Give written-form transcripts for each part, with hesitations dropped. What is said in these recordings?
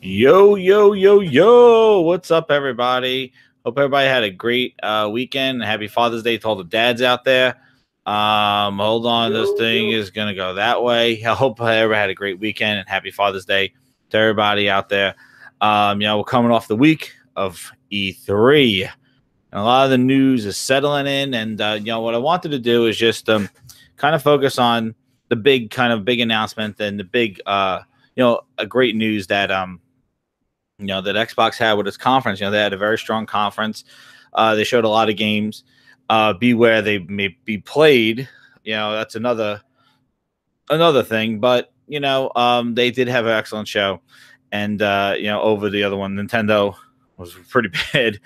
Yo, yo, yo, yo. What's up, everybody? Hope everybody had a great weekend. Happy Father's Day to all the dads out there. Hold on. This thing is going to go that way. I hope everybody had a great weekend and happy Father's Day to everybody out there. We're coming off the week of E3. And a lot of the news is settling in. And, what I wanted to do is just kind of focus on the big announcement and the big, a great news that, that Xbox had with its conference. They had a very strong conference. They showed a lot of games. Be where they may be played. That's another thing. But, they did have an excellent show. And, over the other one, Nintendo was pretty bad.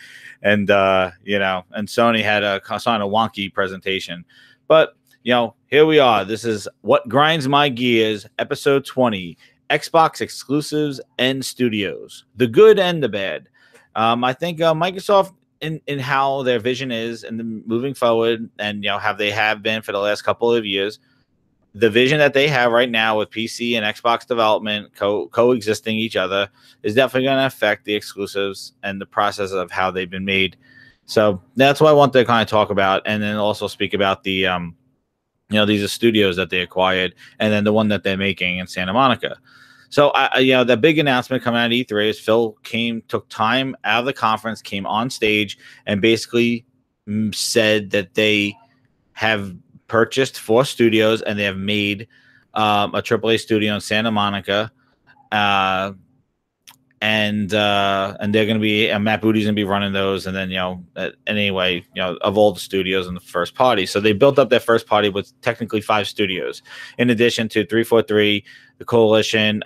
And, and Sony had a wonky presentation. But, here we are. This is What Grinds My Gears, episode 20. Xbox exclusives and studios, the good and the bad. I think Microsoft in how their vision is and moving forward, and how they have been for the last couple of years, the vision that they have right now with PC and Xbox development coexisting each other is definitely going to affect the exclusives and the process of how they've been made. So that's what I want to kind of talk about, and then also speak about the these are studios that they acquired, and then the one that they're making in Santa Monica. So, the big announcement coming out of E3 is Phil took time out of the conference, came on stage, and basically said that they have purchased 4 studios and they have made a AAA studio in Santa Monica. And they're going to be Matt Booty's going to be running those, and then anyway, of all the studios in the first party. So they built up their first party with technically 5 studios, in addition to 343, the Coalition,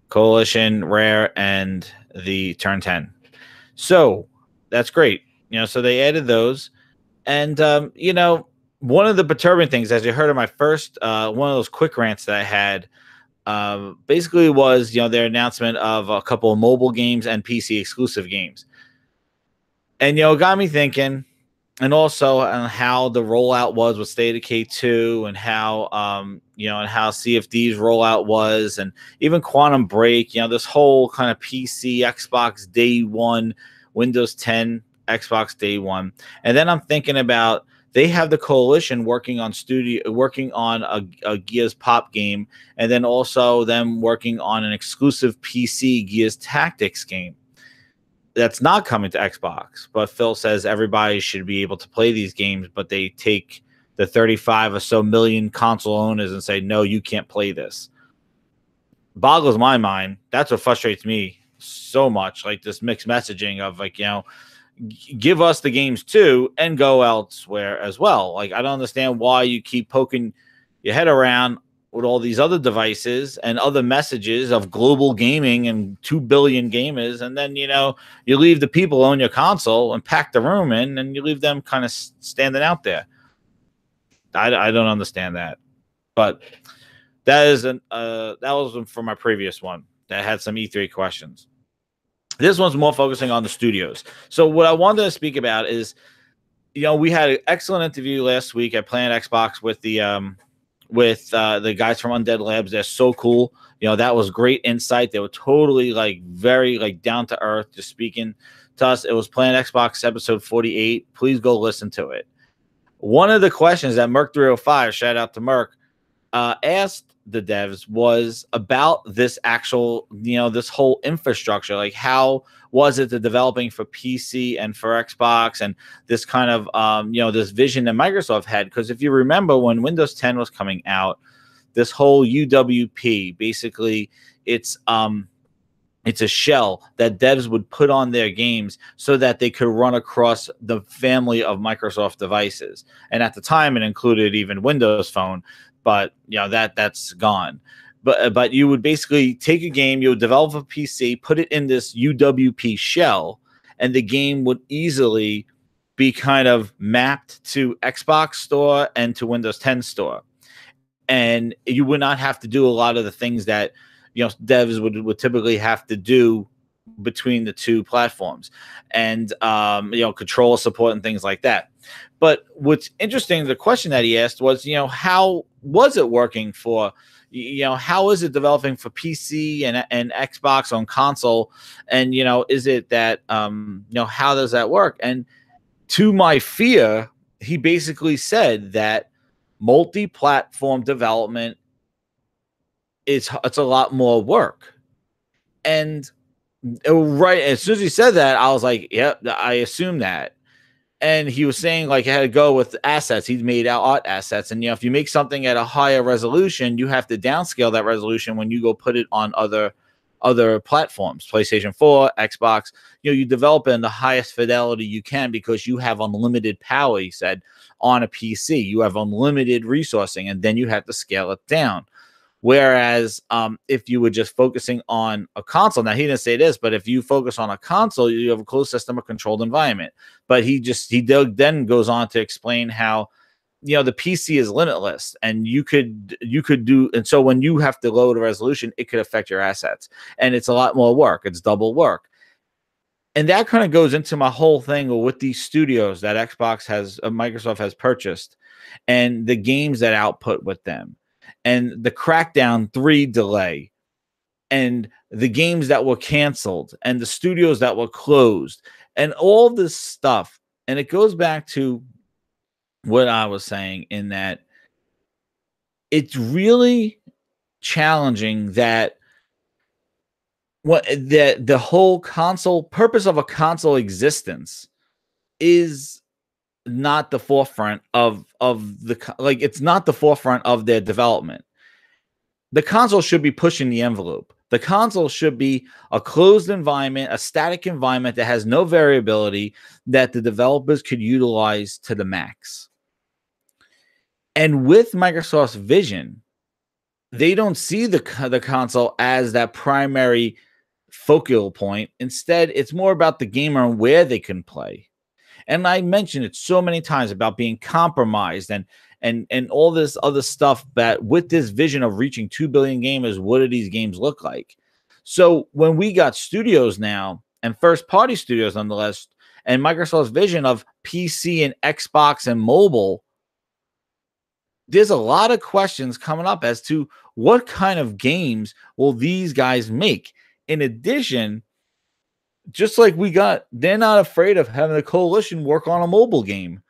Coalition, Rare, and the Turn 10. So that's great. So they added those, and one of the perturbing things, as you heard in my first one of those quick rants that I had, basically was their announcement of a couple of mobile games and PC exclusive games, and it got me thinking, and also on how the rollout was with State of K2, and how and how CFD's rollout was, and even Quantum Break. This whole kind of PC, Xbox day one, Windows 10, Xbox day one, and then I'm thinking about. They have the Coalition working on a Gears Pop game, and then also them working on an exclusive PC Gears Tactics game that's not coming to Xbox. But Phil says everybody should be able to play these games, but they take the 35 or so million console owners and say, no, you can't play this. Boggles my mind. That's what frustrates me so much, like this mixed messaging of give us the games too and go elsewhere as well. Like, I don't understand why you keep poking your head around with all these other devices and other messages of global gaming and 2 billion gamers. And then, you leave the people on your console and pack the room in, and you leave them kind of standing out there. I don't understand that, but that was from my previous one that had some E3 questions. This one's more focusing on the studios. So what I wanted to speak about is, we had an excellent interview last week at Planet Xbox with the guys from Undead Labs. They're so cool. That was great insight. They were totally very down to earth, just speaking to us. It was Planet Xbox episode 48. Please go listen to it. One of the questions that Merc305, shout out to Merc, asked the devs was about this actual, this whole infrastructure. Like, how was it the developing for PC and for Xbox, and this kind of, this vision that Microsoft had? Because if you remember when Windows 10 was coming out, this whole UWP, basically it's a shell that devs would put on their games so that they could run across the family of Microsoft devices. And at the time, it included even Windows Phone. But that's gone. But you would basically take a game, you would develop a PC, put it in this UWP shell, and the game would easily be kind of mapped to Xbox Store and to Windows 10 Store. And you would not have to do a lot of the things that devs would typically have to do between the two platforms, and control support and things like that. But what's interesting, the question that he asked was, how was it working for, how is it developing for PC and Xbox on console, and is it that how does that work? And to my fear, he basically said that multi-platform development it's a lot more work. And right as soon as he said that, I was like, yep, I assume that. And he was saying like it had to go with assets. He's made out art assets, and if you make something at a higher resolution, you have to downscale that resolution when you go put it on other platforms, PlayStation 4, Xbox. You develop it in the highest fidelity you can because you have unlimited power. He said on a PC, you have unlimited resourcing, and then you have to scale it down. Whereas if you were just focusing on a console, now he didn't say this, but if you focus on a console, you have a closed system, a controlled environment. But he then goes on to explain how the PC is limitless, and you could do, and so when you have to load a resolution, it could affect your assets, and it's a lot more work. It's double work. And that kind of goes into my whole thing with these studios that Microsoft has purchased, and the games that output with them, and the Crackdown 3 delay, and the games that were canceled, and the studios that were closed, and all this stuff. And it goes back to what I was saying, in that it's really challenging that the whole console purpose of a console existence is not the forefront of it's not the forefront of their development. The console should be pushing the envelope. The console should be a closed environment, a static environment that has no variability, that the developers could utilize to the max. And with Microsoft's vision, they don't see the console as that primary focal point. Instead, it's more about the gamer and where they can play. And I mentioned it so many times about being compromised and all this other stuff, that with this vision of reaching 2 billion gamers, what do these games look like? So when we got studios now, and first party studios nonetheless, and Microsoft's vision of PC and Xbox and mobile, there's a lot of questions coming up as to what kind of games will these guys make. In addition, just like they're not afraid of having a coalition work on a mobile game.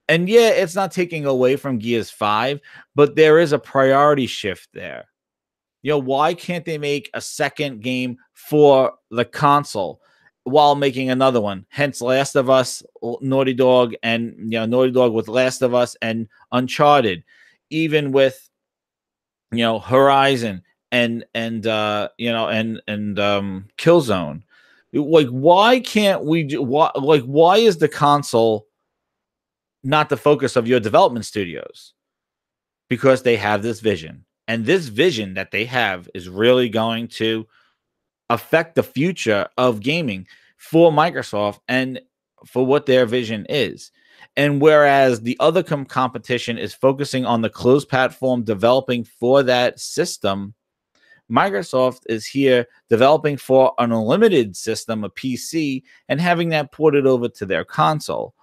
And yeah, it's not taking away from Gears 5, but there is a priority shift there. Why can't they make a second game for the console while making another one? Hence Last of Us, Naughty Dog, and Naughty Dog with Last of Us and Uncharted, even with Horizon and Killzone. Like, why can't we why is the console not the focus of your development studios? Because they have this vision, and this vision that they have is really going to affect the future of gaming for Microsoft and for what their vision is. And whereas the other competition is focusing on the closed platform, developing for that system, Microsoft is here developing for an unlimited system, a PC, and having that ported over to their console.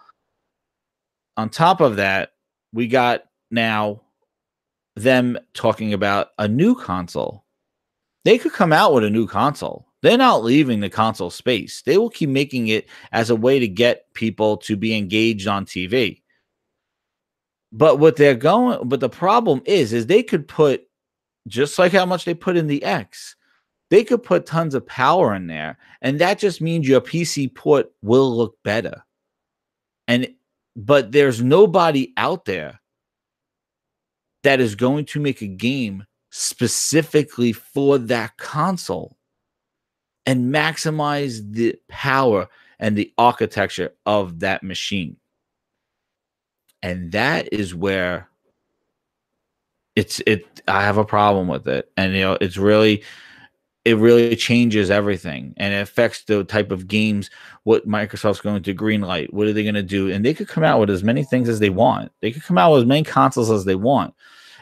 On top of that, we got now them talking about a new console. They could come out with a new console. They're not leaving the console space. They will keep making it as a way to get people to be engaged on TV. But the problem is they could put, just like how much they put in the X, they could put tons of power in there, and that just means your PC port will look better. But there's nobody out there that is going to make a game specifically for that console and maximize the power and the architecture of that machine. And that is where I have a problem with it. And it really changes everything, and it affects the type of games, what Microsoft's going to greenlight. What are they going to do? And they could come out with as many things as they want. They could come out with as many consoles as they want.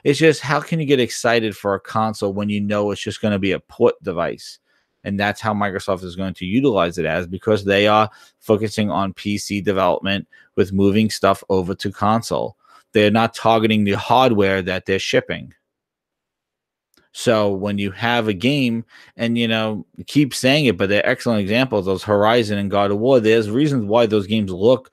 It's just, how can you get excited for a console when you know it's just going to be a port device? And that's how Microsoft is going to utilize it as, because they are focusing on PC development with moving stuff over to console. They're not targeting the hardware that they're shipping. So when you have a game, and keep saying it, but they're excellent examples, those Horizon and God of War, there's reasons why those games look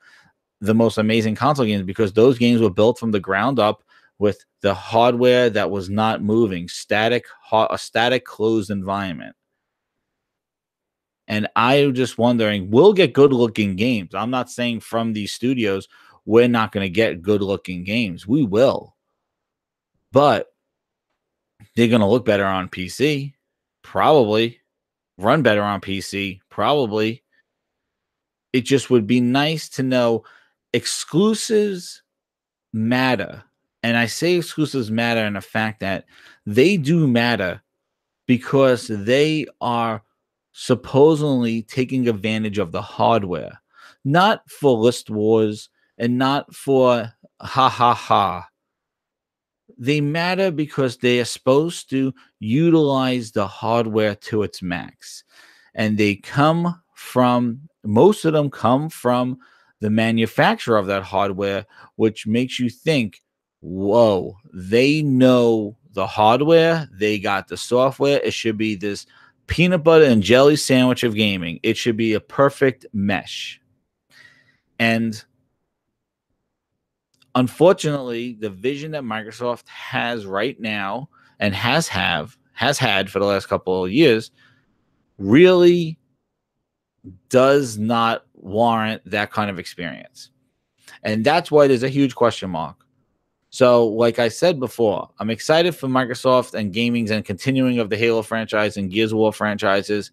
the most amazing console games, because those games were built from the ground up with the hardware that was not moving, a static closed environment. And I'm just wondering, we'll get good looking games. I'm not saying from these studios we're not going to get good looking games. We will. But they're going to look better on PC, probably. Run better on PC, probably. It just would be nice to know exclusives matter. And I say exclusives matter in the fact that they do matter because they are supposedly taking advantage of the hardware, not for list wars and not for ha ha ha. They matter because they are supposed to utilize the hardware to its max. And most of them come from the manufacturer of that hardware, which makes you think, whoa, they know the hardware, they got the software. It should be this peanut butter and jelly sandwich of gaming. It should be a perfect mesh. And unfortunately, the vision that Microsoft has right now and has had for the last couple of years really does not warrant that kind of experience. And that's why there's a huge question mark. So, like I said before, I'm excited for Microsoft and gaming's and continuing of the Halo franchise and Gears of War franchises,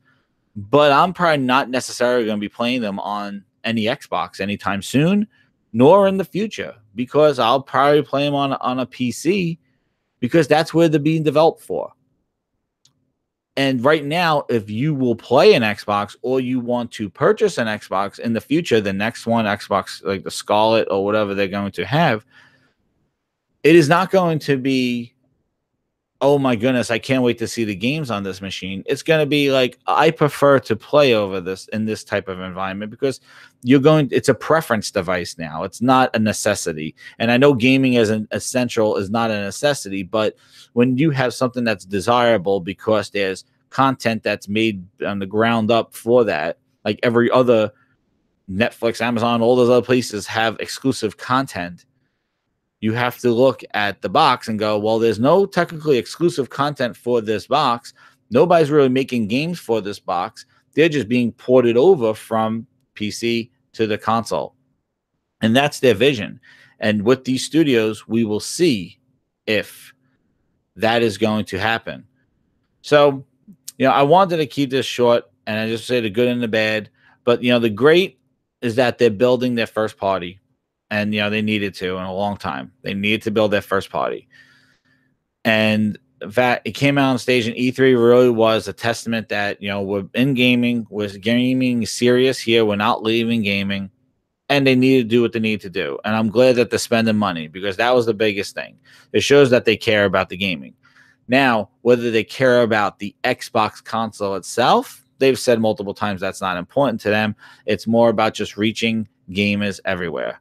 but I'm probably not necessarily going to be playing them on any Xbox anytime soon, nor in the future, because I'll probably play them on a PC, because that's where they're being developed for. And right now, if you will play an Xbox or you want to purchase an Xbox in the future, the next one, Xbox, like the Scarlet or whatever they're going to have, it is not going to be, oh my goodness, I can't wait to see the games on this machine. It's going to be like, I prefer to play over this in this type of environment, because it's a preference device now. It's not a necessity. And I know gaming as an essential is not a necessity, but when you have something that's desirable because there's content that's made on the ground up for that, like every other Netflix, Amazon, all those other places have exclusive content, you have to look at the box and go, well, there's no technically exclusive content for this box. Nobody's really making games for this box. They're just being ported over from PC to the console. And that's their vision. And with these studios, we will see if that is going to happen. So, I wanted to keep this short, and I just say the good and the bad. But, the great is that they're building their first party. And, they needed to in a long time. They needed to build their first party. And in fact, it came out on stage, and E3 really was a testament that, we're in gaming, was gaming serious here. We're not leaving gaming. And they need to do what they need to do. And I'm glad that they're spending money, because that was the biggest thing. It shows that they care about the gaming. Now, whether they care about the Xbox console itself, they've said multiple times that's not important to them. It's more about just reaching gamers everywhere.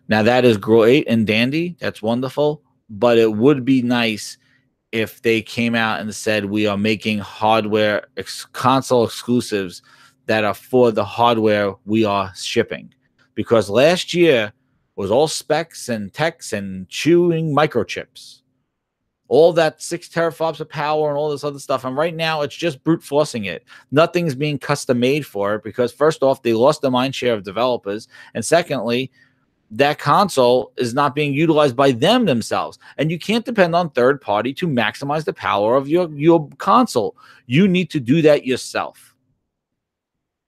Now, that is great and dandy. That's wonderful. But it would be nice if they came out and said, we are making hardware console exclusives that are for the hardware we are shipping. Because last year was all specs and techs and chewing microchips. All that 6 teraflops of power and all this other stuff. And right now, it's just brute forcing it. Nothing's being custom made for it, because first off, they lost the mind share of developers. And secondly, that console is not being utilized by them themselves. And you can't depend on third party to maximize the power of your console. You need to do that yourself.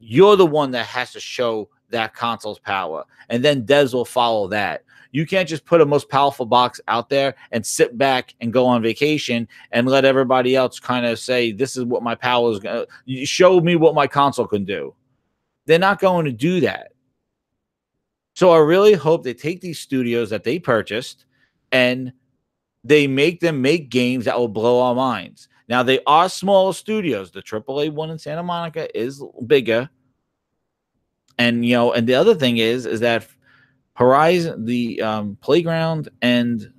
You're the one that has to show that console's power, and then devs will follow that. You can't just put a most powerful box out there and sit back and go on vacation and let everybody else kind of say, this is what my power is going to show me, what my console can do. They're not going to do that. So I really hope they take these studios that they purchased and they make them make games that will blow our minds. Now they are smaller studios. The AAA one in Santa Monica is bigger. And and the other thing is that Horizon, the Playground, and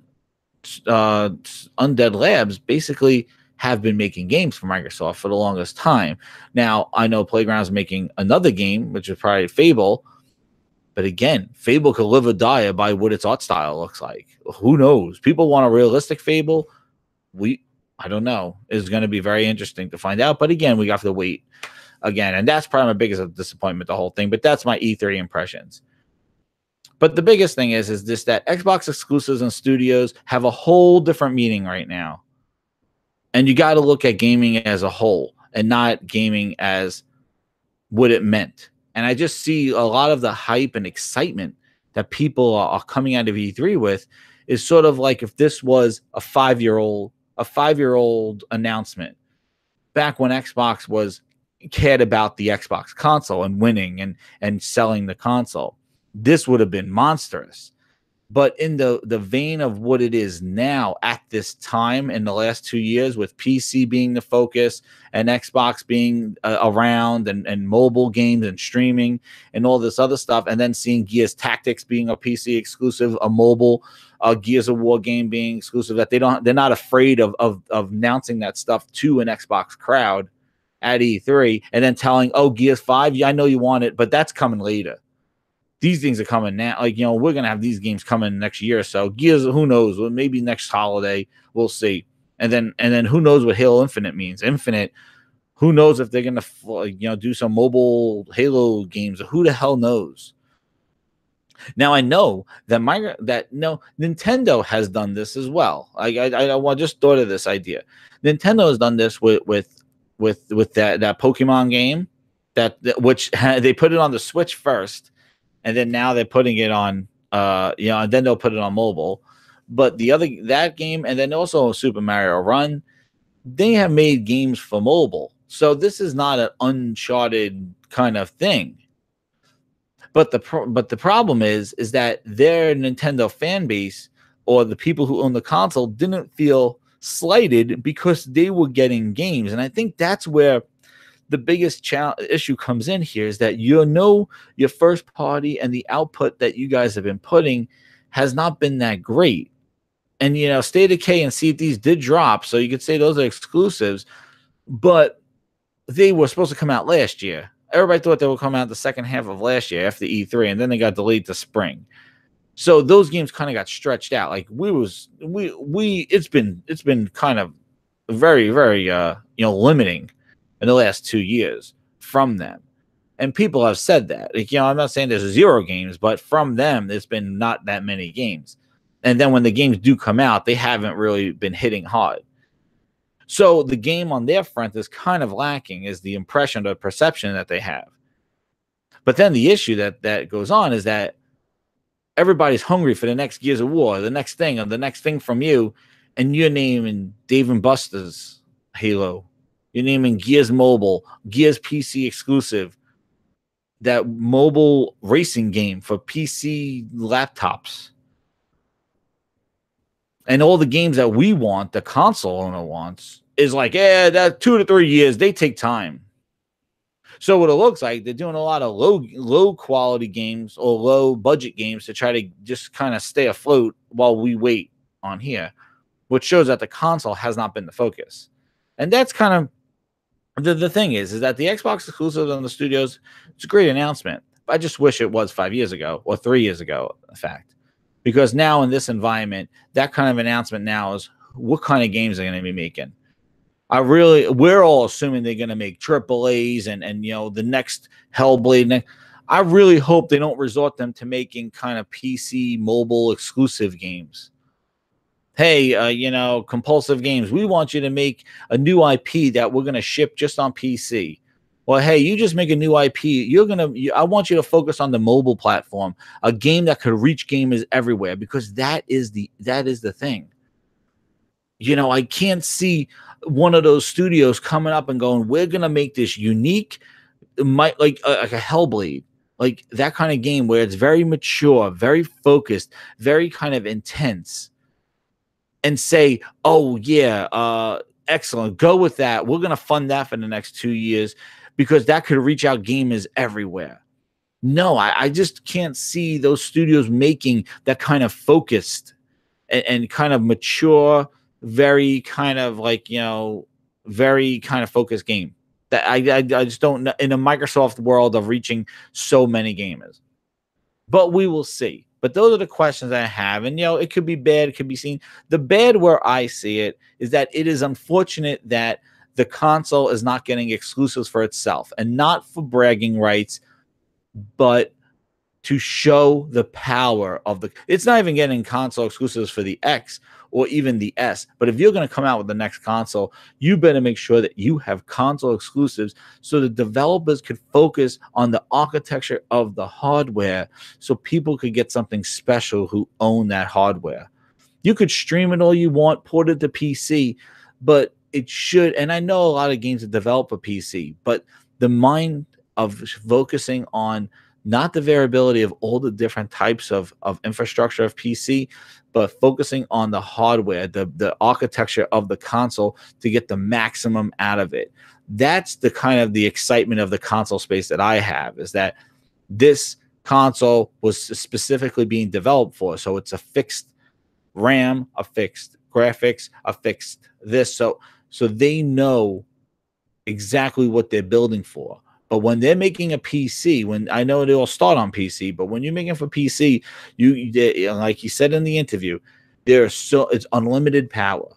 Undead Labs basically have been making games for Microsoft for the longest time. Now, I know Playground's making another game, which is probably Fable. But again, Fable could live or die by what its art style looks like. Who knows? People want a realistic Fable. I don't know. It's going to be very interesting to find out. But again, we have to wait again. And that's probably my biggest disappointment, the whole thing. But that's my E3 impressions. But the biggest thing is this, that Xbox exclusives and studios have a whole different meaning right now. And you got to look at gaming as a whole and not gaming as what it meant. And I just see a lot of the hype and excitement that people are coming out of E3 with is sort of like if this was a 5-year-old announcement back when Xbox cared about the Xbox console and winning and selling the console. This would have been monstrous. But in the vein of what it is now at this time in the last 2 years, with PC being the focus and Xbox being around and mobile games and streaming and all this other stuff, and then seeing Gears Tactics being a PC exclusive, a mobile Gears of War game being exclusive, that they're not afraid of announcing that stuff to an Xbox crowd at E3 and then telling, oh, Gears 5, yeah, I know you want it, but that's coming later. These things are coming now. Like, we're going to have these games coming next year or so. Gears, who knows? Well, maybe next holiday. We'll see. And then who knows what Halo Infinite means? Infinite, who knows if they're going to, do some mobile Halo games? Who the hell knows? Now, I know that Nintendo has done this as well. I just thought of this idea. Nintendo has done this with that Pokemon game, which they put it on the Switch first. And then now they're putting it on, and then they'll put it on mobile. But that game, and then also Super Mario Run, they have made games for mobile. So this is not an uncharted kind of thing. But the problem is that their Nintendo fan base or the people who own the console didn't feel slighted because they were getting games. And I think that's where the biggest issue comes in here, is that your first party and the output that you guys have been putting has not been that great. And State of Decay and Sea of Thieves did drop, so you could say those are exclusives, but they were supposed to come out last year. Everybody thought they would come out the second half of last year after E3, and then they got delayed to spring. So those games kind of got stretched out. Like it's been kind of very, very limiting in the last 2 years from them. And people have said that. Like, I'm not saying there's 0 games, but from them, there's been not that many games. And then when the games do come out, they haven't really been hitting hard. So the game on their front is kind of lacking, is the impression or perception that they have. But then the issue that goes on is that everybody's hungry for the next Gears of War, the next thing, or the next thing from you, and you're naming Dave and Buster's Halo. You're naming Gears Mobile, Gears PC exclusive, that mobile racing game for PC laptops. And all the games that we want, the console owner wants, is like, that 2 to 3 years, they take time. So what it looks like, they're doing a lot of low quality games or low budget games to try to just kind of stay afloat while we wait on here, which shows that the console has not been the focus. And that's kind of the thing is that the Xbox exclusives on the studios, it's a great announcement. I just wish it was 5 years ago or 3 years ago, in fact. Because now in this environment, that kind of announcement now is what kind of games they're going to be making. We're all assuming they're going to make AAAs and the next Hellblade. I really hope they don't resort them to making kind of PC mobile exclusive games. Hey, compulsive games, we want you to make a new IP that we're going to ship just on PC. Well, hey, you just make a new IP. I want you to focus on the mobile platform, a game that could reach gamers everywhere, because that is the thing. I can't see one of those studios coming up and going, we're going to make this unique, like a Hellblade, like that kind of game where it's very mature, very focused, very kind of intense. And say, oh yeah, Excellent. Go with that. We're going to fund that for the next 2 years because that could reach out gamers everywhere. No, I just can't see those studios making that kind of focused and kind of mature, very kind of like, very kind of focused game. That I just don't know in a Microsoft world of reaching so many gamers. But we will see. But those are the questions I have. And, it could be bad. It could be seen. The bad where I see it is that it is unfortunate that the console is not getting exclusives for itself and not for bragging rights, but to show the power of it's not even getting console exclusives for the X or even the S. But if you're going to come out with the next console, you better make sure that you have console exclusives so the developers could focus on the architecture of the hardware so people could get something special who own that hardware. You could stream it all you want, port it to PC, but it should, and I know a lot of games that develop a PC, but the mind of focusing on not the variability of all the different types of infrastructure of PC, but focusing on the hardware, the architecture of the console to get the maximum out of it. That's the kind of the excitement of the console space that I have, is that this console was specifically being developed for. So it's a fixed RAM, a fixed graphics, a fixed this. So they know exactly what they're building for. But when they're making a PC, when I know they all start on PC, but when you're making for PC, you like you said in the interview, it's unlimited power,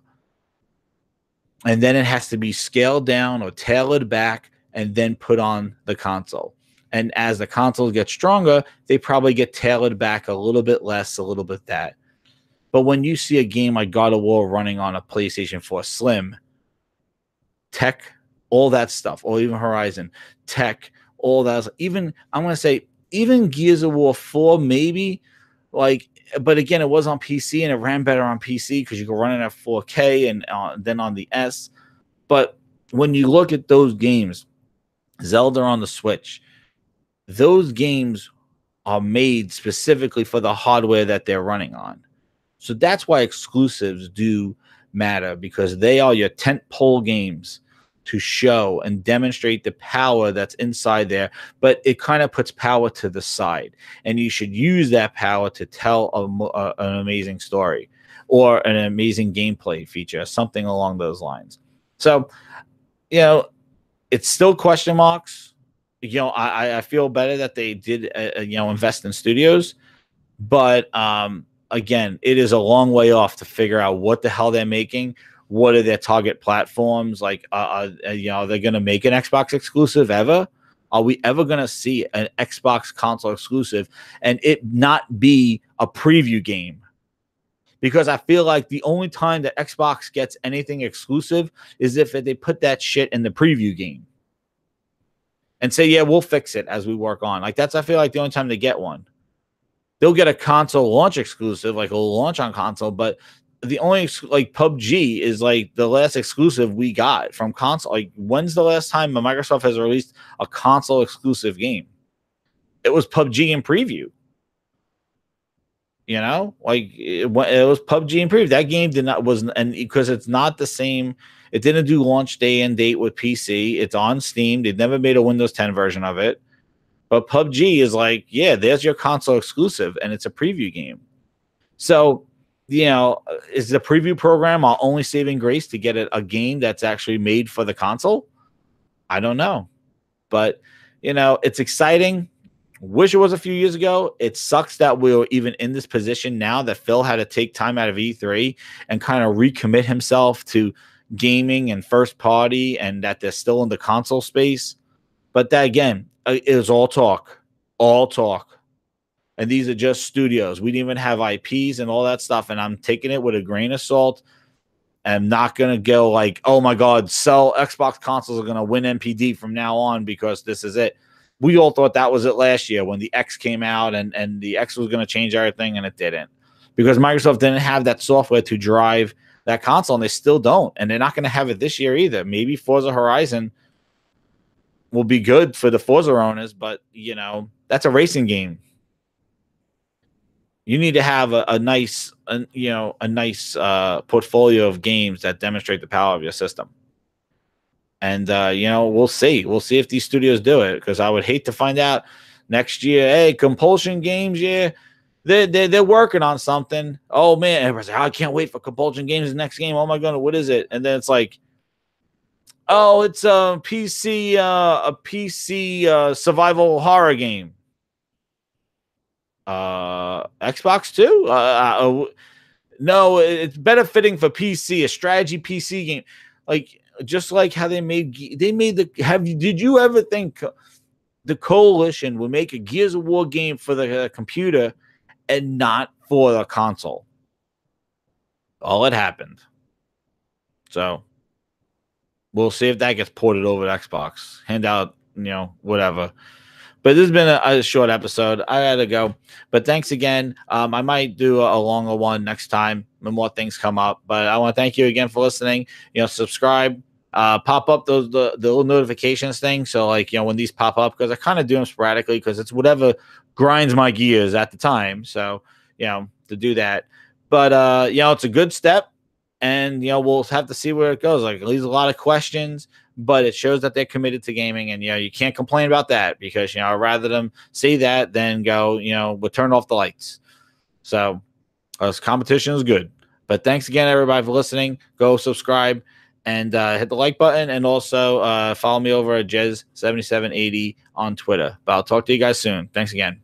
and then it has to be scaled down or tailored back and then put on the console. And as the consoles get stronger, they probably get tailored back a little bit less, a little bit that. But when you see a game like God of War running on a PlayStation 4 Slim, tech, all that stuff, or even Horizon, tech, all that, even, I'm going to say, even Gears of War 4, maybe, but again, it was on PC and it ran better on PC because you could run it at 4K and then on the S. But when you look at those games, Zelda on the Switch, those games are made specifically for the hardware that they're running on. So that's why exclusives do matter, because they are your tentpole games to show and demonstrate the power that's inside there, but it kind of puts power to the side, and you should use that power to tell an amazing story or an amazing gameplay feature, something along those lines. So, it's still question marks. I feel better that they did, invest in studios, but again, it is a long way off to figure out what the hell they're making. What are their target platforms? Like, are they going to make an Xbox exclusive ever? Are we ever going to see an Xbox console exclusive and it not be a preview game? Because I feel like the only time that Xbox gets anything exclusive is if they put that shit in the preview game and say, yeah, we'll fix it as we work on. Like, I feel like the only time they get one. They'll get a console launch exclusive, like a launch on console, but the only, like, PUBG is like the last exclusive we got from console. Like, when's the last time Microsoft has released a console exclusive game? It was PUBG in preview. It was PUBG in preview. That game and because it's not the same. It didn't do launch day and date with PC. It's on Steam. They've never made a Windows 10 version of it. But PUBG is like, yeah, there's your console exclusive, and it's a preview game. So, is the preview program our only saving grace to get a game that's actually made for the console? I don't know. But, it's exciting. Wish it was a few years ago. It sucks that we're even in this position now that Phil had to take time out of E3 and kind of recommit himself to gaming and first party, and that they're still in the console space. But that, again, is all talk. And these are just studios. We didn't even have IPs and all that stuff. And I'm taking it with a grain of salt. I'm not going to go like, oh my God, Xbox consoles are going to win NPD from now on because this is it. We all thought that was it last year when the X came out and the X was going to change everything, and it didn't. Because Microsoft didn't have that software to drive that console, and they still don't. And they're not going to have it this year either. Maybe Forza Horizon will be good for the Forza owners, but, that's a racing game. You need to have a nice a nice portfolio of games that demonstrate the power of your system. And we'll see. We'll see if these studios do it, because I would hate to find out next year, hey, Compulsion Games, yeah, they're working on something. Oh man, everybody's like, I can't wait for Compulsion Games' next game. Oh my god, what is it? And then it's like, oh, it's a PC survival horror game. Xbox too? No, it's better fitting for PC, a strategy PC game. Like, just like how they made did you ever think the Coalition would make a Gears of War game for the computer and not for the console? All it happened. So we'll see if that gets ported over to Xbox. Hand out, whatever. But this has been a short episode. I gotta go. But thanks again. I might do a longer one next time when more things come up. But I want to thank you again for listening. Subscribe. Pop up the little notifications thing. So when these pop up, because I kind of do them sporadically, because it's whatever grinds my gears at the time. So to do that. But it's a good step. And we'll have to see where it goes. Like, it leaves a lot of questions, but it shows that they're committed to gaming, and you can't complain about that, because I'd rather them say that than go, we'll turn off the lights. So this competition is good. But thanks again, everybody, for listening. Go subscribe and hit the like button, and also follow me over at Jez7780 on Twitter. But I'll talk to you guys soon. Thanks again.